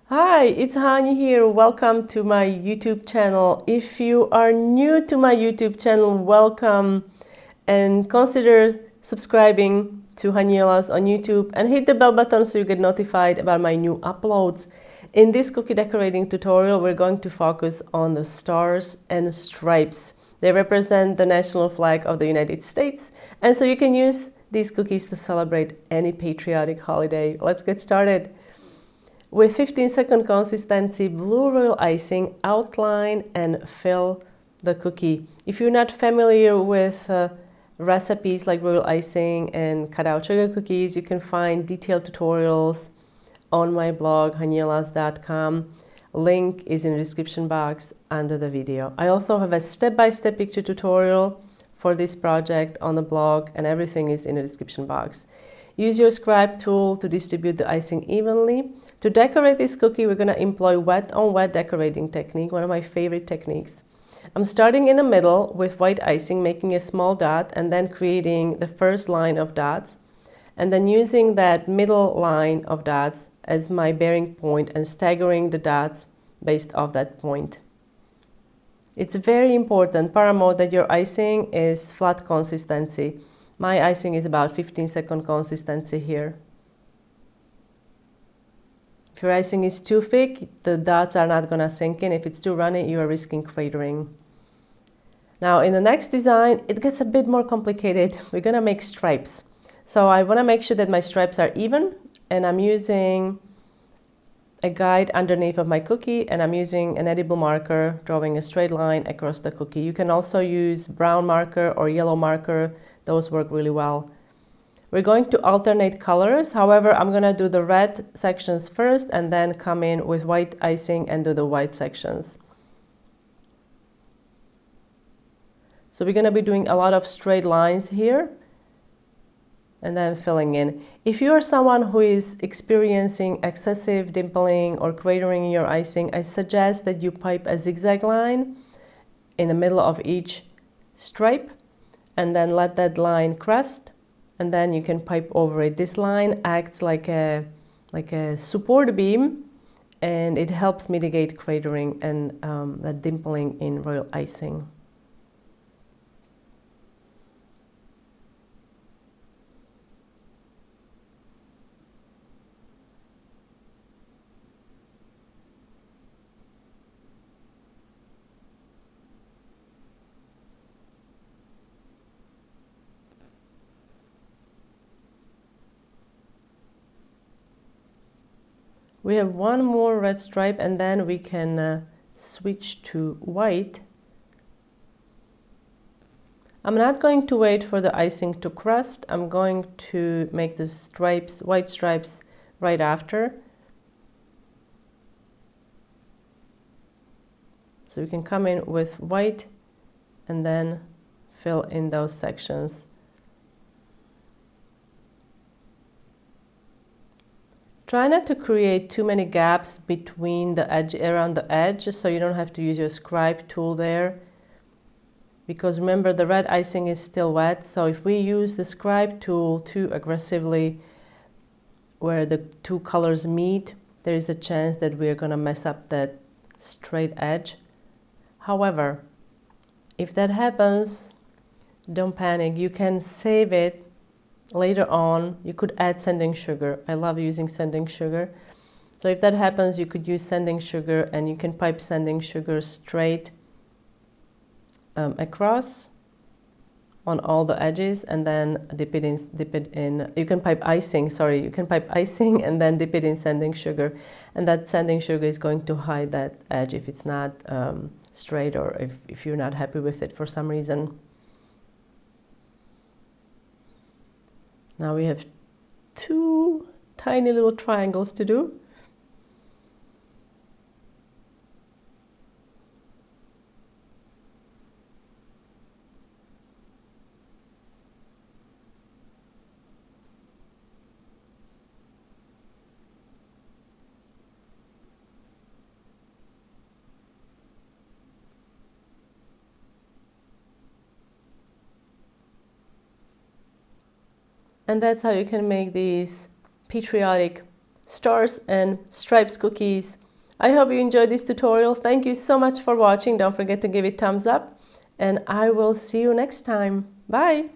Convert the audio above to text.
Hi, it's Hani here. Welcome to my YouTube channel. If you are new to my YouTube channel, welcome and consider subscribing to Haniela's on YouTube and hit the bell button so you get notified about my new uploads. In this cookie decorating tutorial, we're going to focus on the stars and stripes. They represent the national flag of the United States, and so you can use these cookies to celebrate any patriotic holiday. Let's get started. With 15-second consistency, blue royal icing, outline and fill the cookie. If you're not familiar with recipes like royal icing and cut out sugar cookies, you can find detailed tutorials on my blog hanielas.com. Link is in the description box under the video. I also have a step-by-step picture tutorial for this project on the blog, and everything is in the description box. Use your scribe tool to distribute the icing evenly. To decorate this cookie, we're going to employ wet-on-wet decorating technique, one of my favorite techniques. I'm starting in the middle with white icing, making a small dot, and then creating the first line of dots, and then using that middle line of dots as my bearing point and staggering the dots based off that point. It's very important, paramount, that your icing is flat consistency. My icing is about 15-second consistency here. If your icing is too thick, the dots are not going to sink in. If it's too runny, you are risking cratering. Now in the next design, it gets a bit more complicated. We're going to make stripes. So I want to make sure that my stripes are even, and I'm using a guide underneath of my cookie, and I'm using an edible marker, drawing a straight line across the cookie. You can also use brown marker or yellow marker. Those work really well. We're going to alternate colors. However, I'm going to do the red sections first and then come in with white icing and do the white sections. So we're going to be doing a lot of straight lines here and then filling in. If you are someone who is experiencing excessive dimpling or cratering in your icing, I suggest that you pipe a zigzag line in the middle of each stripe and then let that line crest, and then you can pipe over it. This line acts like a support beam, and it helps mitigate cratering and that dimpling in royal icing. We have one more red stripe, and then we can switch to white. I'm not going to wait for the icing to crust. I'm going to make the stripes, white stripes, right after. So you can come in with white and then fill in those sections. Try not to create too many gaps between the edge, around the edge, so you don't have to use your scribe tool there. Because remember, the red icing is still wet, so if we use the scribe tool too aggressively where the two colors meet, there is a chance that we're going to mess up that straight edge. However, if that happens, don't panic. You can save it later on. You could add sanding sugar. I love using sanding sugar. So if that happens, you could use sanding sugar, and you can pipe sanding sugar straight across on all the edges, and then dip it in. You can pipe icing. Sorry, you can pipe icing and then dip it in sanding sugar, and that sanding sugar is going to hide that edge if it's not straight, or if you're not happy with it for some reason. Now we have two tiny little triangles to do. And that's how you can make these patriotic stars and stripes cookies. I hope you enjoyed this tutorial. Thank you so much for watching. Don't forget to give it thumbs up, and I will see you next time. Bye!